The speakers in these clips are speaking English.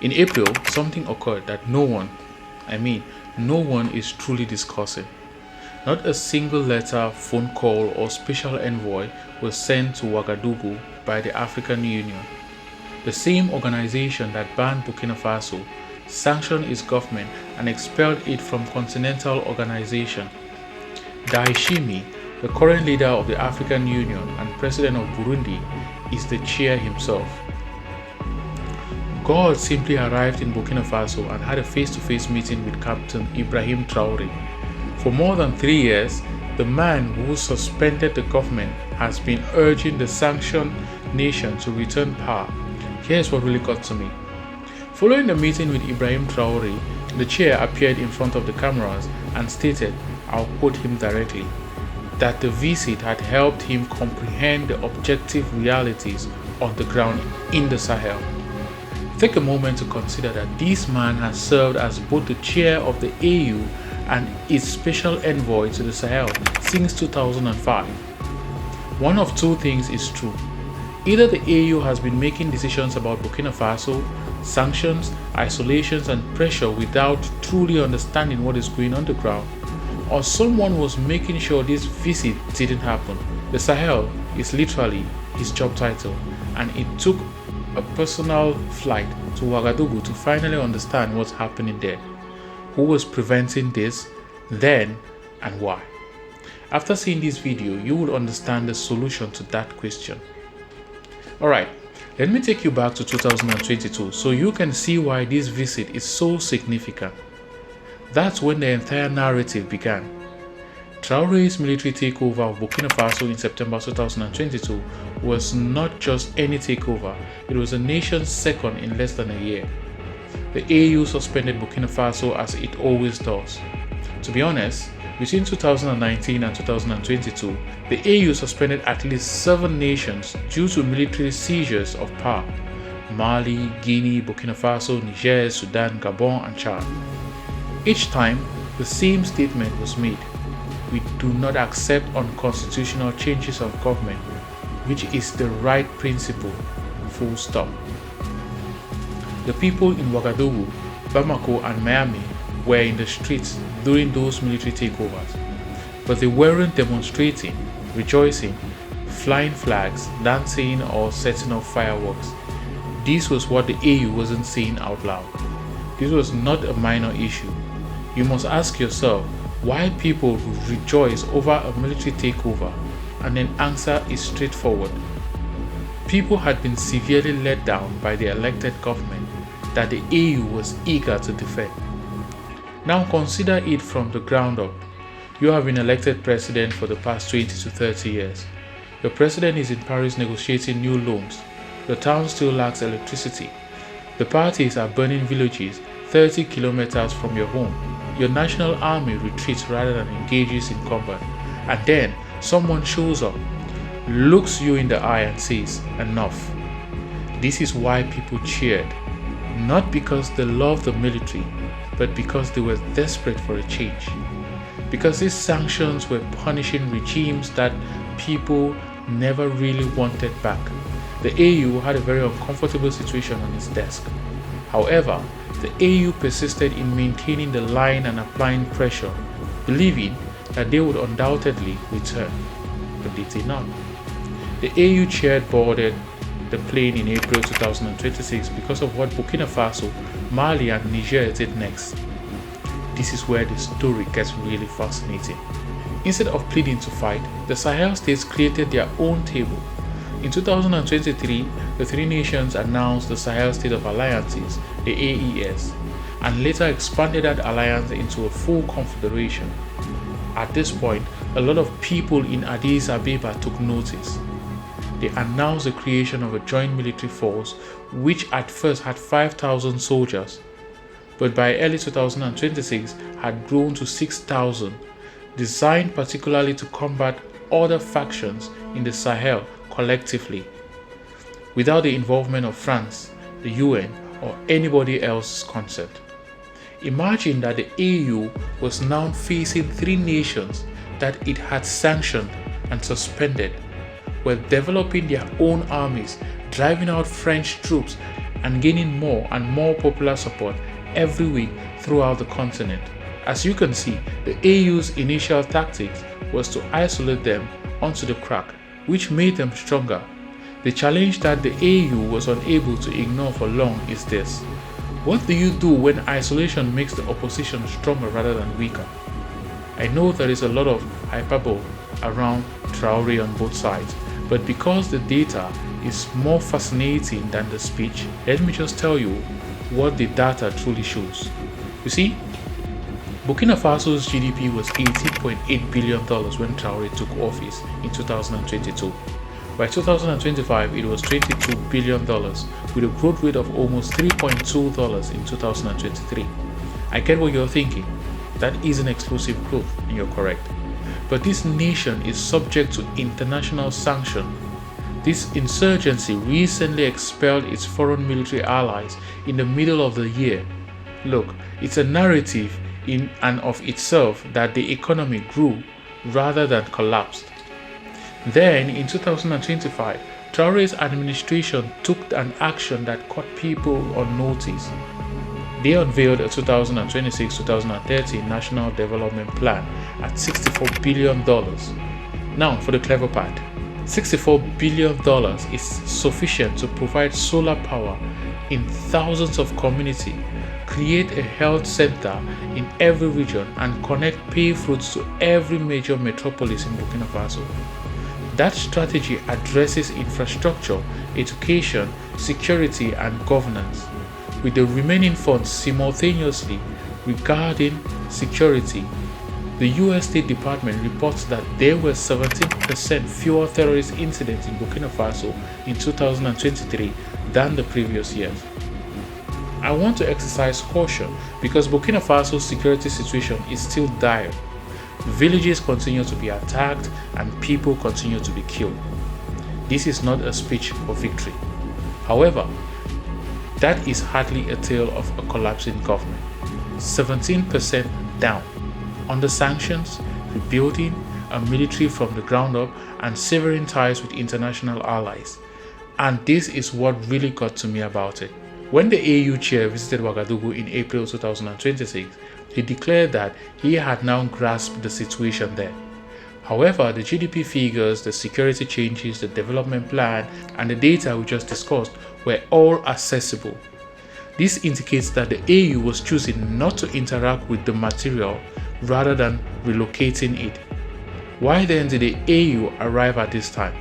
In April, something occurred that no one is truly discussing. Not a single letter, phone call, or special envoy was sent to Ouagadougou by the African Union, the same organization that banned Burkina Faso, sanctioned its government, and expelled it from continental organization. Assimi, the current leader of the African Union and president of Burundi, is the chair himself. God simply arrived in Burkina Faso and had a face-to-face meeting with Captain Ibrahim Traoré. For more than 3 years, the man who suspended the government has been urging the sanctioned nation to return power. Here's what really got to me. Following the meeting with Ibrahim Traoré, the chair appeared in front of the cameras and stated, I'll quote him directly, that the visit had helped him comprehend the objective realities on the ground in the Sahel. Take a moment to consider that this man has served as both the chair of the AU and its special envoy to the Sahel since 2005. One of two things is true. Either the AU has been making decisions about Burkina Faso, sanctions, isolations, and pressure without truly understanding what is going on the ground, or someone was making sure this visit didn't happen. The Sahel is literally his job title, and it took a personal flight to Ouagadougou to finally understand what's happening there. Who was preventing this, then, and why? After seeing this video, you will understand the solution to that question. Alright, let me take you back to 2022 so you can see why this visit is so significant. That's when the entire narrative began. Traoré's military takeover of Burkina Faso in September 2022 was not just any takeover, it was a nation's second in less than a year. The AU suspended Burkina Faso as it always does. To be honest, between 2019 and 2022, the AU suspended at least 7 nations due to military seizures of power: Mali, Guinea, Burkina Faso, Niger, Sudan, Gabon, and Chad. Each time, the same statement was made: we do not accept unconstitutional changes of government, which is the right principle, full stop. The people in Ouagadougou, Bamako, and Miami were in the streets during those military takeovers, but they weren't demonstrating, rejoicing, flying flags, dancing, or setting off fireworks. This was what the AU wasn't saying out loud. This was not a minor issue. You must ask yourself why people would rejoice over a military takeover, and then answer is straightforward. People had been severely let down by the elected government that the AU was eager to defend. Now consider it from the ground up. You have been elected president for the past 20 to 30 years. Your president is in Paris negotiating new loans. The town still lacks electricity. The parties are burning villages 30 kilometers from your home. Your national army retreats rather than engages in combat. And then someone shows up, looks you in the eye and says, enough. This is why people cheered. Not because they loved the military, but because they were desperate for a change. Because these sanctions were punishing regimes that people never really wanted back. The AU had a very uncomfortable situation on its desk. However, the AU persisted in maintaining the line and applying pressure, believing that they would undoubtedly return, but they did not. The AU chair boarded the plane in April 2026 because of what Burkina Faso, Mali, and Niger did next. This is where the story gets really fascinating. Instead of pleading to fight, the Sahel states created their own table. In 2023, the 3 nations announced the Sahel State of Alliances, the AES, and later expanded that alliance into a full confederation. At this point, a lot of people in Addis Ababa took notice. They announced the creation of a joint military force, which at first had 5,000 soldiers, but by early 2026 had grown to 6,000, designed particularly to combat other factions in the Sahel collectively, without the involvement of France, the UN, or anybody else's consent. Imagine that the AU was now facing 3 nations that it had sanctioned and suspended, were developing their own armies, driving out French troops, and gaining more and more popular support every week throughout the continent. As you can see, the AU's initial tactics was to isolate them onto the crack, which made them stronger. The challenge that the AU was unable to ignore for long is this: what do you do when isolation makes the opposition stronger rather than weaker? I know there is a lot of hyperbole around Traore on both sides, but because the data is more fascinating than the speech, let me just tell you what the data truly shows. You see, Burkina Faso's GDP was $18.8 billion when Traore took office in 2022. By 2025, it was $22 billion, with a growth rate of almost $3.2 in 2023. I get what you're thinking. That isn't explosive growth, and you're correct. But this nation is subject to international sanction. This insurgency recently expelled its foreign military allies in the middle of the year. Look, it's a narrative in and of itself that the economy grew rather than collapsed. Then, in 2025, Traore's administration took an action that caught people on notice. They unveiled a 2026-2030 National Development Plan at $64 billion. Now, for the clever part, $64 billion is sufficient to provide solar power in thousands of communities, create a health center in every region, and connect paved roads to every major metropolis in Burkina Faso. That strategy addresses infrastructure, education, security, and governance, with the remaining funds simultaneously. Regarding security, the US State Department reports that there were 17% fewer terrorist incidents in Burkina Faso in 2023 than the previous years. I want to exercise caution because Burkina Faso's security situation is still dire. Villages continue to be attacked and people continue to be killed. This is not a speech for victory. However, that is hardly a tale of a collapsing government. 17% down. Under sanctions, rebuilding a military from the ground up, and severing ties with international allies. And this is what really got to me about it. When the AU chair visited Ouagadougou in April 2026, he declared that he had now grasped the situation there. However, the GDP figures, the security changes, the development plan, and the data we just discussed were all accessible. This indicates that the AU was choosing not to interact with the material rather than relocating it. Why then did the AU arrive at this time?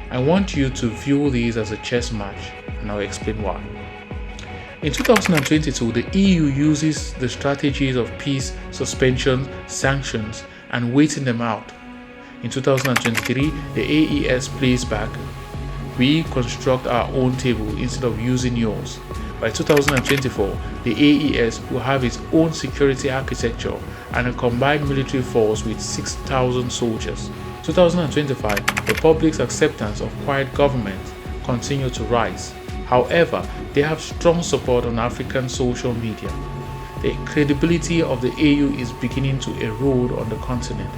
I want you to view this as a chess match, and I'll explain why. In 2022, the EU uses the strategies of peace, suspension, sanctions, and waiting them out. In 2023, the AES plays back. We construct our own table instead of using yours. By 2024, the AES will have its own security architecture and a combined military force with 6,000 soldiers. 2025, the public's acceptance of quiet government continues to rise. However, they have strong support on African social media. The credibility of the AU is beginning to erode on the continent.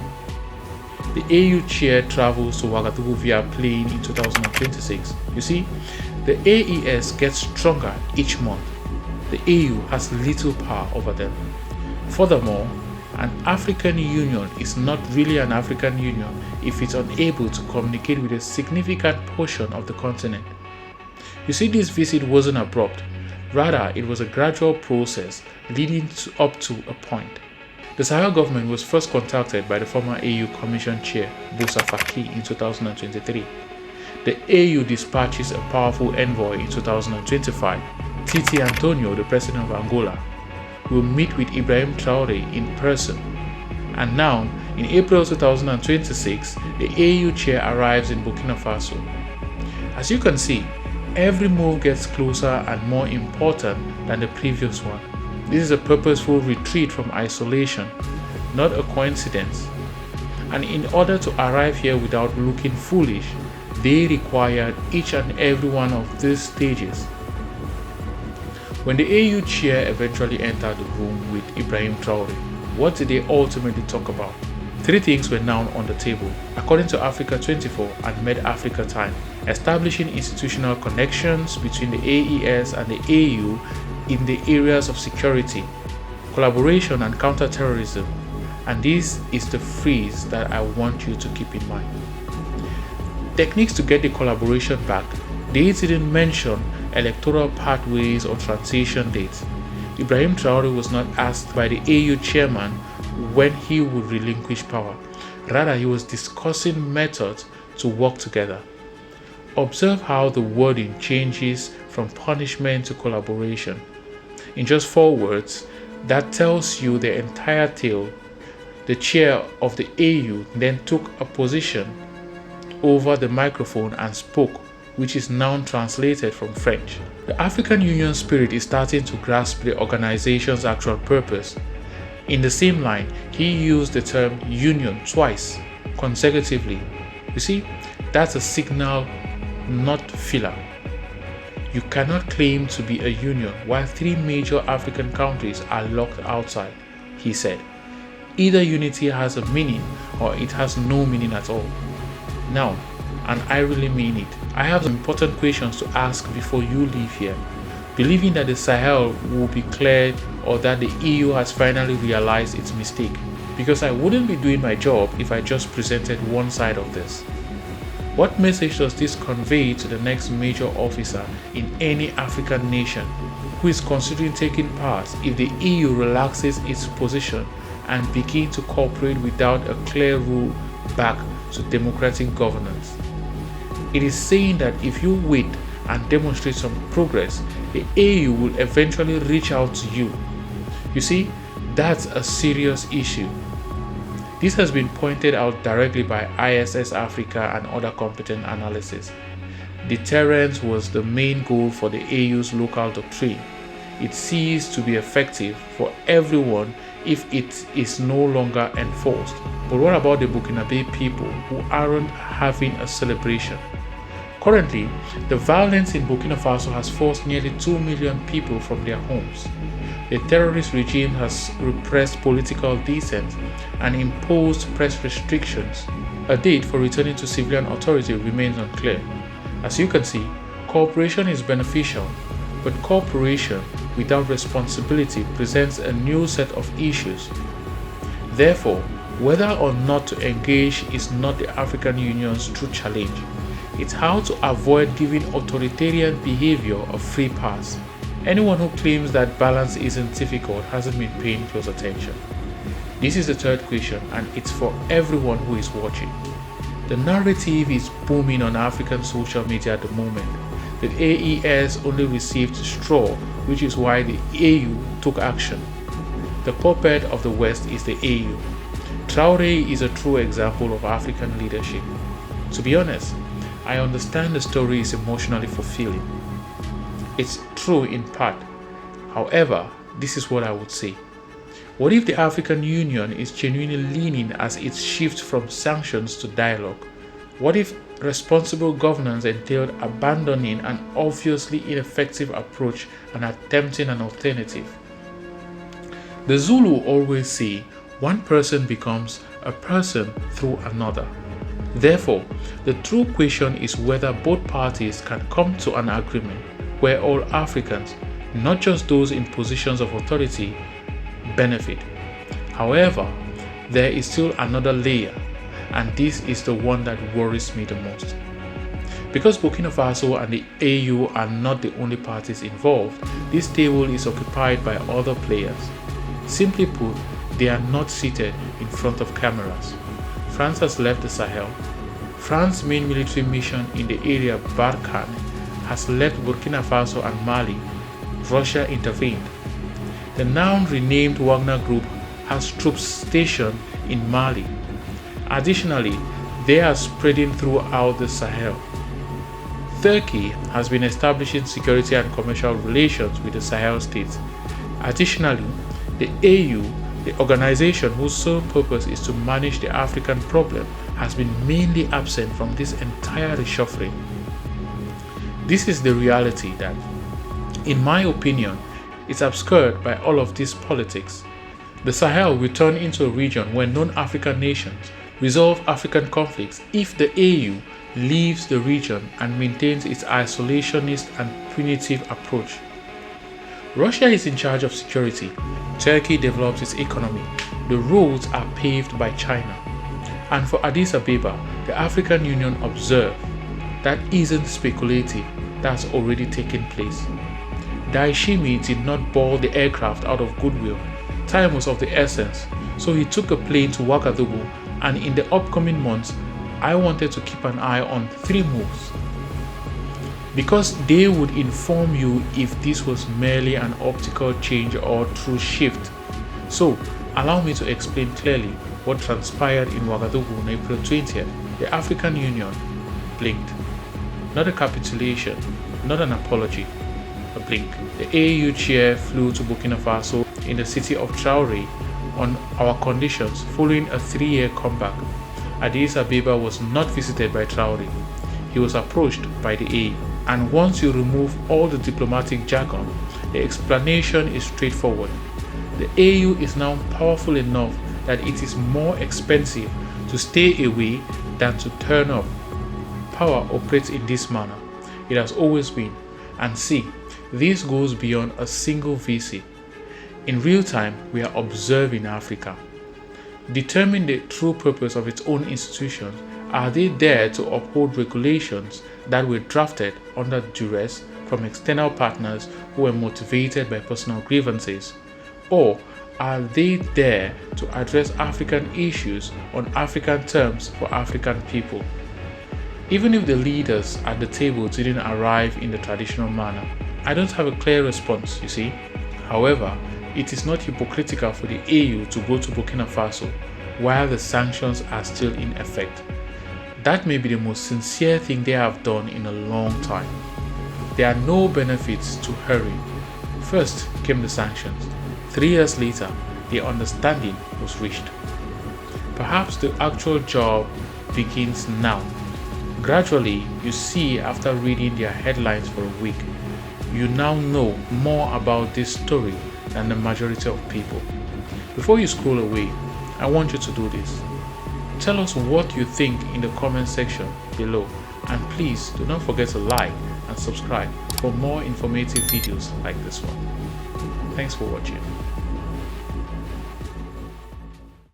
The AU chair travels to Ouagadougou via plane in 2026. You see, the AES gets stronger each month. The AU has little power over them. Furthermore, an African Union is not really an African Union if it's unable to communicate with a significant portion of the continent. You see, this visit wasn't abrupt. Rather, it was a gradual process leading up to a point. The Sahel government was first contacted by the former AU Commission Chair, Boussa Faki, in 2023. The AU dispatches a powerful envoy in 2025. Titi Antonio, the president of Angola, will meet with Ibrahim Traoré in person. And now, in April 2026, the AU chair arrives in Burkina Faso. As you can see, every move gets closer and more important than the previous one. This is a purposeful retreat from isolation, not a coincidence. And in order to arrive here without looking foolish, they required each and every one of these stages. When the AU chair eventually entered the room with Ibrahim Traoré, what did they ultimately talk about? Three things were now on the table, according to Africa 24 and Med-Africa Time: establishing institutional connections between the AES and the AU in the areas of security, collaboration and counter-terrorism, and this is the phrase that I want you to keep in mind. Techniques to get the collaboration back. They didn't mention electoral pathways or transition dates. Ibrahim Traoré was not asked by the AU chairman when he would relinquish power. Rather, he was discussing methods to work together. Observe how the wording changes from punishment to collaboration. In just 4 words, that tells you the entire tale. The chair of the AU then took a position over the microphone and spoke, which is now translated from French. The African Union spirit is starting to grasp the organization's actual purpose. In the same line, he used the term union twice consecutively. You see, that's a signal, not filler. You cannot claim to be a union while 3 major African countries are locked outside, he said. Either unity has a meaning or it has no meaning at all. Now, and I really mean it, I have some important questions to ask before you leave here. Believing that the Sahel will be cleared or that the EU has finally realized its mistake, because I wouldn't be doing my job if I just presented one side of this. What message does this convey to the next major officer in any African nation who is considering taking part if the EU relaxes its position and begins to cooperate without a clear rule back to democratic governance? It is saying that if you wait and demonstrate some progress, the AU will eventually reach out to you. You see, that's a serious issue. This has been pointed out directly by ISS Africa and other competent analysis. Deterrence was the main goal for the AU's local doctrine. It ceased to be effective for everyone if it is no longer enforced. But what about the Burkinabe people who aren't having a celebration? Currently, the violence in Burkina Faso has forced nearly 2 million people from their homes. The terrorist regime has repressed political dissent and imposed press restrictions. A date for returning to civilian authority remains unclear. As you can see, cooperation is beneficial, but cooperation without responsibility presents a new set of issues. Therefore, whether or not to engage is not the African Union's true challenge. It's how to avoid giving authoritarian behavior a free pass. Anyone who claims that balance isn't difficult hasn't been paying close attention. This is the third question, and it's for everyone who is watching. The narrative is booming on African social media at the moment. The AES only received straw, which is why the AU took action. The puppet of the West is the AU. Traore is a true example of African leadership. To be honest, I understand the story is emotionally fulfilling. It's true in part. However, this is what I would say. What if the African Union is genuinely leaning as it shifts from sanctions to dialogue? What if responsible governance entailed abandoning an obviously ineffective approach and attempting an alternative? The Zulu always say, one person becomes a person through another. Therefore, the true question is whether both parties can come to an agreement where all Africans, not just those in positions of authority, benefit. However, there is still another layer, and this is the one that worries me the most. Because Burkina Faso and the AU are not the only parties involved, this table is occupied by other players. Simply put, they are not seated in front of cameras. France has left the Sahel. France's main military mission in the area, Barkhane, has left Burkina Faso and Mali. Russia intervened. The now renamed Wagner Group has troops stationed in Mali. Additionally, they are spreading throughout the Sahel. Turkey has been establishing security and commercial relations with the Sahel states. Additionally, the AU, the organization whose sole purpose is to manage the African problem, has been mainly absent from this entire reshuffling. This is the reality that, in my opinion, is obscured by all of this politics. The Sahel will turn into a region where non-African nations resolve African conflicts if the AU leaves the region and maintains its isolationist and punitive approach. Russia is in charge of security. Turkey develops its economy. The roads are paved by China. And for Addis Ababa, the African Union observe that isn't speculative, that's already taken place. Assimi did not board the aircraft out of goodwill. Time was of the essence, so he took a plane to Ouagadougou, and in the upcoming months, I wanted to keep an eye on 3 moves, because they would inform you if this was merely an optical change or true shift. So, allow me to explain clearly what transpired in Ouagadougou on April 20th. The African Union blinked. Not a capitulation, not an apology, a blink. The AU chair flew to Burkina Faso in the city of Traore on our conditions following a 3-year comeback. Addis Ababa was not visited by Traore. He was approached by the AU. And once you remove all the diplomatic jargon, the explanation is straightforward. The AU is now powerful enough that it is more expensive to stay away than to turn up. Power operates in this manner. It has always been. And see, this goes beyond a single VC. In real time, we are observing Africa. Determine the true purpose of its own institutions. Are they there to uphold regulations that were drafted under duress from external partners who were motivated by personal grievances? Or are they there to address African issues on African terms for African people? Even if the leaders at the table didn't arrive in the traditional manner, I don't have a clear response, you see. However, it is not hypocritical for the AU to go to Burkina Faso while the sanctions are still in effect. That may be the most sincere thing they have done in a long time. There are no benefits to hurrying. First came the sanctions. 3 years later, the understanding was reached. Perhaps the actual job begins now. Gradually, you see, after reading their headlines for a week, you now know more about this story than the majority of people. Before you scroll away, I want you to do this. Tell us what you think in the comment section below, and please do not forget to like and subscribe for more informative videos like this one. Thanks for watching.